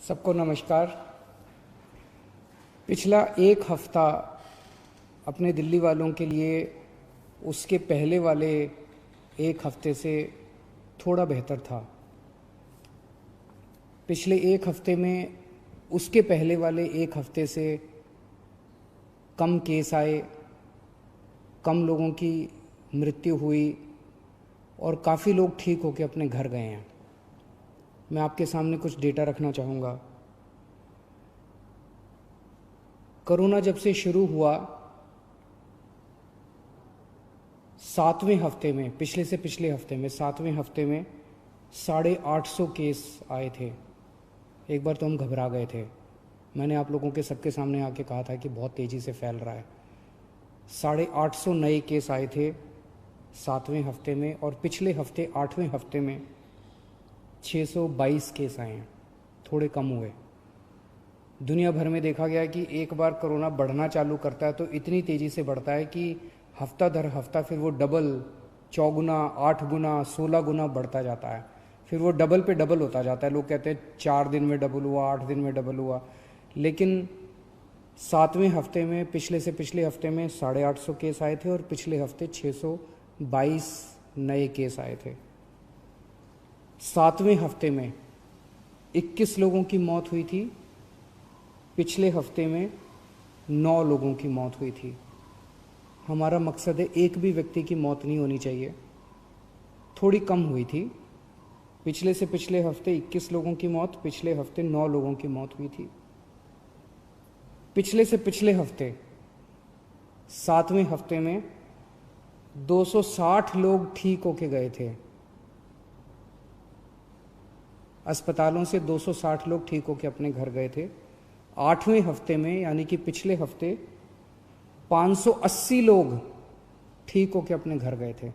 सबको नमस्कार। पिछला एक हफ्ता अपने दिल्ली वालों के लिए उसके पहले वाले एक हफ्ते से थोड़ा बेहतर था। पिछले एक हफ्ते में उसके पहले वाले एक हफ्ते से कम केस आए, कम लोगों की मृत्यु हुई और काफ़ी लोग ठीक होकर अपने घर गए हैं। मैं आपके सामने कुछ डेटा रखना चाहूँगा। कोरोना जब से शुरू हुआ, 7वें हफ्ते में, पिछले से पिछले हफ्ते में 7वें हफ्ते में 850 केस आए थे। एक बार तो हम घबरा गए थे। मैंने आप लोगों के सबके सामने आके कहा था कि बहुत तेज़ी से फैल रहा है। 850 नए केस आए थे 7वें हफ्ते में, और पिछले हफ्ते 8वें हफ्ते में 622 केस आए हैं, थोड़े कम हुए। दुनिया भर में देखा गया कि एक बार कोरोना बढ़ना चालू करता है तो इतनी तेज़ी से बढ़ता है कि हफ्ता दर हफ्ता फिर वो डबल, चौगुना, 8 गुना, 16 गुना बढ़ता जाता है। फिर वो डबल पे डबल होता जाता है। लोग कहते हैं 4 दिन में डबल हुआ, 8 दिन में डबल हुआ, लेकिन 7वें हफ्ते में पिछले से पिछले हफ्ते में 850 केस आए थे और पिछले हफ्ते 622 नए केस आए थे। 7वें हफ्ते में 21 लोगों की मौत हुई थी, पिछले हफ्ते में 9 लोगों की मौत हुई थी। हमारा मकसद है एक भी व्यक्ति की मौत नहीं होनी चाहिए। थोड़ी कम हुई थी। पिछले से पिछले हफ्ते 21 लोगों की मौत, पिछले हफ्ते 9 लोगों की मौत हुई थी। पिछले से पिछले हफ्ते 7वें हफ्ते में 260 लोग ठीक होके गए थे। अस्पतालों से 260 लोग ठीक होके अपने घर गए थे। 8वें हफ्ते में, यानी कि पिछले हफ्ते, 580 लोग ठीक होके अपने घर गए थे।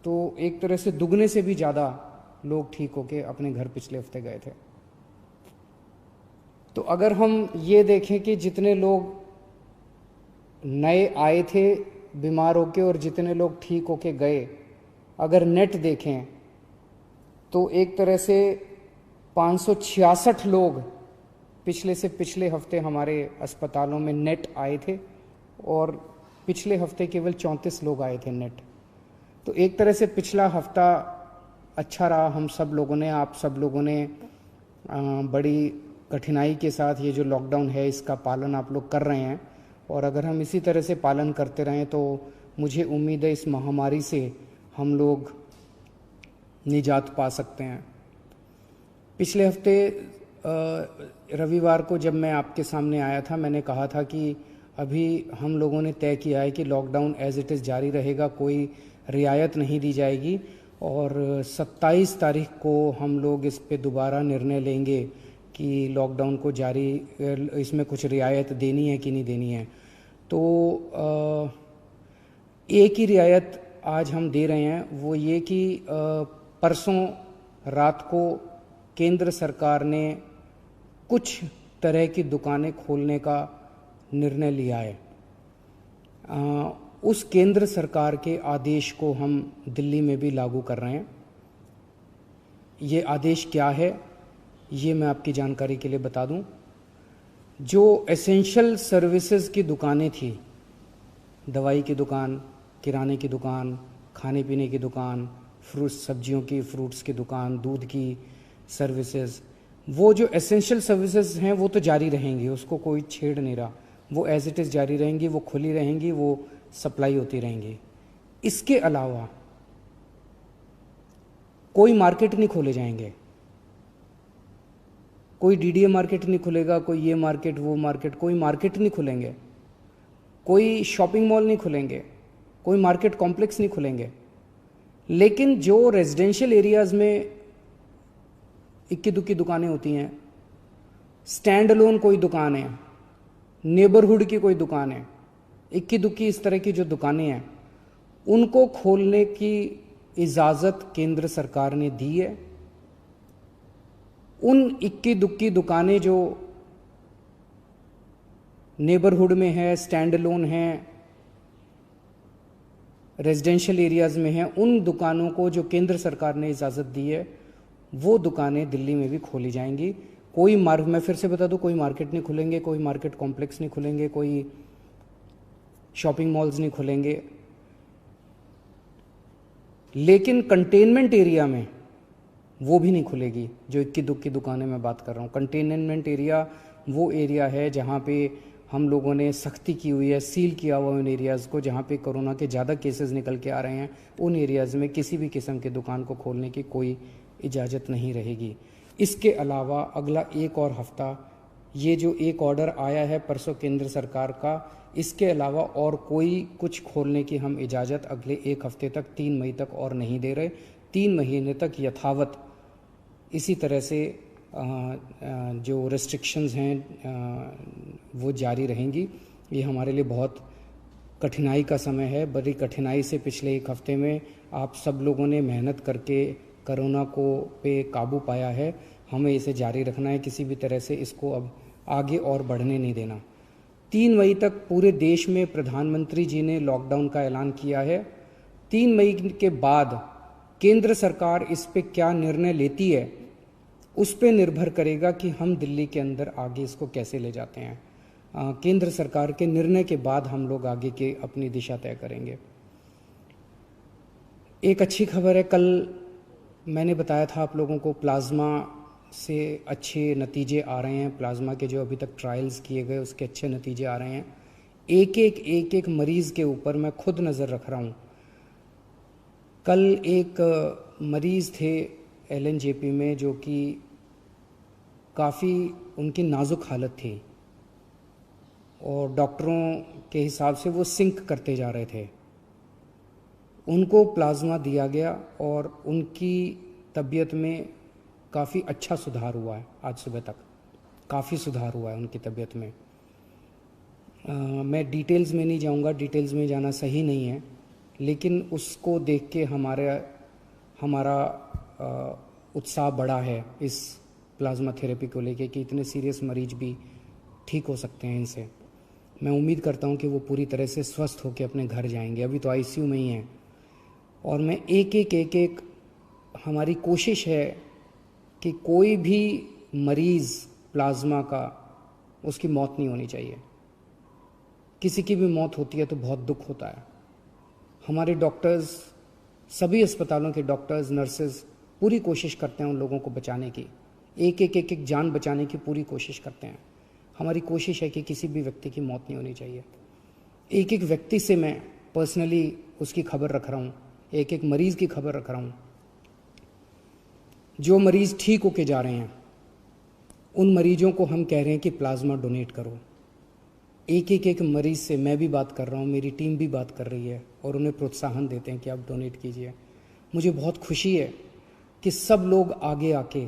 तो एक तरह से दुगने से भी ज़्यादा लोग ठीक होके अपने घर पिछले हफ्ते गए थे। तो अगर हम ये देखें कि जितने लोग नए आए थे बीमार होके और जितने लोग ठीक होके गए, अगर नेट देखें तो एक तरह से 566 लोग पिछले से पिछले हफ्ते हमारे अस्पतालों में नेट आए थे और पिछले हफ्ते केवल 34 लोग आए थे नेट। तो एक तरह से पिछला हफ्ता अच्छा रहा। हम सब लोगों ने, आप सब लोगों ने बड़ी कठिनाई के साथ ये जो लॉकडाउन है इसका पालन आप लोग कर रहे हैं, और अगर हम इसी तरह से पालन करते रहें तो मुझे उम्मीद है इस महामारी से हम लोग निजात पा सकते हैं। पिछले हफ्ते रविवार को जब मैं आपके सामने आया था, मैंने कहा था कि अभी हम लोगों ने तय किया है कि लॉकडाउन एज इट इज़ जारी रहेगा, कोई रियायत नहीं दी जाएगी, और 27 तारीख को हम लोग इस पे दोबारा निर्णय लेंगे कि लॉकडाउन को जारी, इसमें कुछ रियायत देनी है कि नहीं देनी है। तो एक ही रियायत आज हम दे रहे हैं, वो ये कि परसों रात को केंद्र सरकार ने कुछ तरह की दुकानें खोलने का निर्णय लिया है। उस केंद्र सरकार के आदेश को हम दिल्ली में भी लागू कर रहे हैं। ये आदेश क्या है ये मैं आपकी जानकारी के लिए बता दूं। जो एसेंशियल सर्विसेज की दुकानें थी, दवाई की दुकान, किराने की दुकान, खाने पीने की दुकान, सब्जियों की, फ्रूट्स की दुकान, दूध की सर्विसेज, वो जो एसेंशियल सर्विसेज हैं वो तो जारी रहेंगी, उसको कोई छेड़ नहीं रहा। वो एज इट इज़ जारी रहेंगी, वो खुली रहेंगी, वो सप्लाई होती रहेंगी। इसके अलावा कोई मार्केट नहीं खोले जाएंगे। कोई डीडीए मार्केट नहीं खुलेगा, कोई ये मार्केट वो मार्केट, कोई मार्केट नहीं खुलेंगे, कोई शॉपिंग मॉल नहीं खुलेंगे, कोई मार्केट कॉम्प्लेक्स नहीं खुलेंगे। लेकिन जो रेजिडेंशियल एरियाज में इक्की दुक्की दुकानें होती हैं, स्टैंड अलोन कोई दुकान है, नेबरहुड की कोई दुकान है, इक्की दुक्की इस तरह की जो दुकानें हैं, उनको खोलने की इजाज़त केंद्र सरकार ने दी है। उन इक्की दुक्की दुकानें जो नेबरहुड में है, स्टैंड अलोन हैं, रेजिडेंशियल एरियाज में हैं, उन दुकानों को जो केंद्र सरकार ने इजाज़त दी है वो दुकानें दिल्ली में भी खोली जाएंगी। मैं फिर से बता दूं, कोई मार्केट नहीं खुलेंगे, कोई मार्केट कॉम्प्लेक्स नहीं खुलेंगे, कोई शॉपिंग मॉल्स नहीं खुलेंगे, लेकिन कंटेनमेंट एरिया में वो भी नहीं खुलेगी। जो इक्की दुक्की दुकानें मैं बात कर रहा हूँ, कंटेनमेंट एरिया वो एरिया है जहाँ पे हम लोगों ने सख्ती की हुई है, सील किया हुआ उन एरियाज़ को जहाँ पे कोरोना के ज़्यादा केसेस निकल के आ रहे हैं। उन एरियाज़ में किसी भी किस्म की दुकान को खोलने की कोई इजाज़त नहीं रहेगी। इसके अलावा अगला एक और हफ्ता, ये जो एक ऑर्डर आया है परसों केंद्र सरकार का, इसके अलावा और कोई कुछ खोलने की हम इजाज़त अगले एक हफ्ते तक, 3 मई तक और नहीं दे रहे। 3 महीने तक यथावत इसी तरह से जो रेस्ट्रिक्शंस हैं वो जारी रहेंगी। ये हमारे लिए बहुत कठिनाई का समय है। बड़ी कठिनाई से पिछले एक हफ्ते में आप सब लोगों ने मेहनत करके कोरोना को पे काबू पाया है। हमें इसे जारी रखना है, किसी भी तरह से इसको अब आगे और बढ़ने नहीं देना। 3 मई तक पूरे देश में प्रधानमंत्री जी ने लॉकडाउन का ऐलान किया है। 3 मई के बाद केंद्र सरकार इस पे क्या निर्णय लेती है, उस पे निर्भर करेगा कि हम दिल्ली के अंदर आगे इसको कैसे ले जाते हैं। केंद्र सरकार के निर्णय के बाद हम लोग आगे के अपनी दिशा तय करेंगे। एक अच्छी खबर है, कल मैंने बताया था आप लोगों को, प्लाज्मा से अच्छे नतीजे आ रहे हैं। प्लाज्मा के जो अभी तक ट्रायल्स किए गए उसके अच्छे नतीजे आ रहे हैं। एक एक मरीज़ के ऊपर मैं खुद नज़र रख रहा हूँ। कल एक मरीज़ थे LNJP में जो कि काफ़ी उनकी नाजुक हालत थी और डॉक्टरों के हिसाब से वो सिंक करते जा रहे थे। उनको प्लाज्मा दिया गया और उनकी तबीयत में काफ़ी अच्छा सुधार हुआ है। आज सुबह तक काफ़ी सुधार हुआ है उनकी तबीयत में। मैं डिटेल्स में नहीं जाऊंगा, डिटेल्स में जाना सही नहीं है, लेकिन उसको देख के हमारा उत्साह बढ़ा है इस प्लाज्मा थेरेपी को लेके कि इतने सीरियस मरीज भी ठीक हो सकते हैं इनसे। मैं उम्मीद करता हूं कि वो पूरी तरह से स्वस्थ होकर अपने घर जाएंगे। अभी तो ICU में ही हैं और मैं एक हमारी कोशिश है कि कोई भी मरीज़ प्लाज्मा का, उसकी मौत नहीं होनी चाहिए। किसी की भी मौत होती है तो बहुत दुख होता है। हमारे डॉक्टर्स, सभी अस्पतालों के डॉक्टर्स, नर्सेज पूरी कोशिश करते हैं उन लोगों को बचाने की, एक जान बचाने की पूरी कोशिश करते हैं। हमारी कोशिश है कि किसी भी व्यक्ति की मौत नहीं होनी चाहिए। एक व्यक्ति से मैं पर्सनली उसकी खबर रख रहा हूँ, एक मरीज़ की खबर रख रहा हूँ। जो मरीज़ ठीक होके जा रहे हैं उन मरीजों को हम कह रहे हैं कि प्लाज्मा डोनेट करो। एक मरीज़ से मैं भी बात कर रहा हूँ, मेरी टीम भी बात कर रही है और उन्हें प्रोत्साहन देते हैं कि आप डोनेट कीजिए। मुझे बहुत खुशी है कि सब लोग आगे आके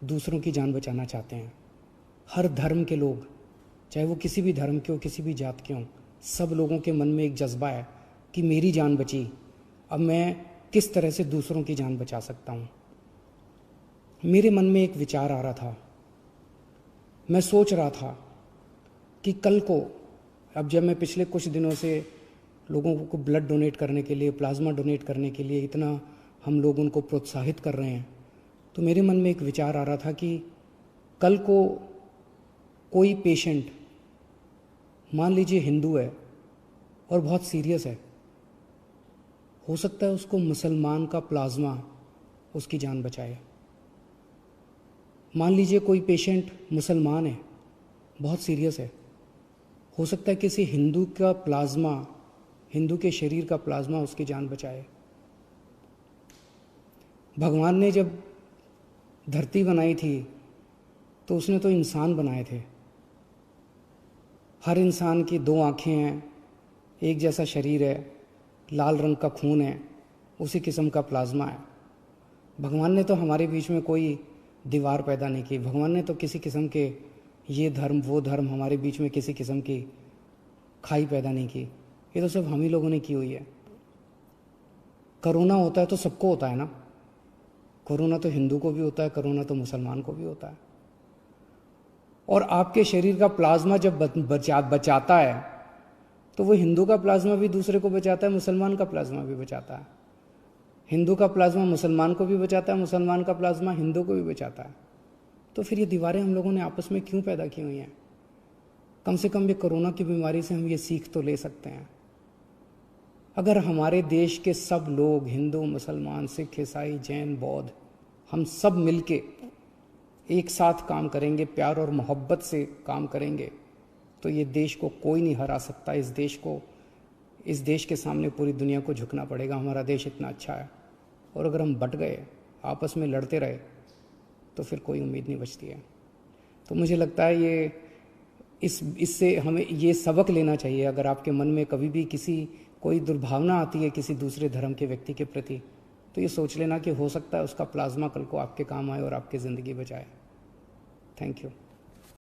दूसरों की जान बचाना चाहते हैं। हर धर्म के लोग, चाहे वो किसी भी धर्म के हो, किसी भी जात के हों, सब लोगों के मन में एक जज्बा है कि मेरी जान बची, अब मैं किस तरह से दूसरों की जान बचा सकता हूँ। मेरे मन में एक विचार आ रहा था, मैं सोच रहा था कि कल को, अब जब मैं पिछले कुछ दिनों से लोगों को ब्लड डोनेट करने के लिए, प्लाज्मा डोनेट करने के लिए इतना हम लोग उनको प्रोत्साहित कर रहे हैं, तो मेरे मन में एक विचार आ रहा था कि कल को कोई पेशेंट, मान लीजिए हिंदू है और बहुत सीरियस है, हो सकता है उसको मुसलमान का प्लाज्मा उसकी जान बचाए। मान लीजिए कोई पेशेंट मुसलमान है, बहुत सीरियस है, हो सकता है किसी हिंदू का प्लाज्मा, हिंदू के शरीर का प्लाज्मा उसकी जान बचाए। भगवान ने जब धरती बनाई थी तो उसने तो इंसान बनाए थे। हर इंसान की 2 आँखें हैं, एक जैसा शरीर है, लाल रंग का खून है, उसी किस्म का प्लाज्मा है। भगवान ने तो हमारे बीच में कोई दीवार पैदा नहीं की। भगवान ने तो किसी किस्म के ये धर्म वो धर्म हमारे बीच में किसी किस्म की खाई पैदा नहीं की। ये तो सब हम ही लोगों ने की हुई है। कोरोना होता है तो सबको होता है ना, कोरोना तो हिंदू को भी होता है, कोरोना तो मुसलमान को भी होता है। और आपके शरीर का प्लाज्मा जब बचाता है तो वो हिंदू का प्लाज्मा भी दूसरे को बचाता है, मुसलमान का प्लाज्मा भी बचाता है। हिंदू का प्लाज्मा मुसलमान को भी बचाता है, मुसलमान का प्लाज्मा हिंदू को भी बचाता है। तो फिर ये दीवारें हम लोगों ने आपस में क्यों पैदा की हुई हैं? कम से कम ये कोरोना की बीमारी से हम ये सीख तो ले सकते हैं। अगर हमारे देश के सब लोग, हिंदू, मुसलमान, सिख, ईसाई, जैन, बौद्ध, हम सब मिलके एक साथ काम करेंगे, प्यार और मोहब्बत से काम करेंगे, तो ये देश को कोई नहीं हरा सकता। इस देश के सामने पूरी दुनिया को झुकना पड़ेगा। हमारा देश इतना अच्छा है। और अगर हम बट गए, आपस में लड़ते रहे, तो फिर कोई उम्मीद नहीं बचती है। तो मुझे लगता है इससे हमें ये सबक लेना चाहिए। अगर आपके मन में कभी भी कोई दुर्भावना आती है किसी दूसरे धर्म के व्यक्ति के प्रति, तो ये सोच लेना कि हो सकता है उसका प्लाज्मा कल को आपके काम आए और आपकी ज़िंदगी बचाए। Thank you.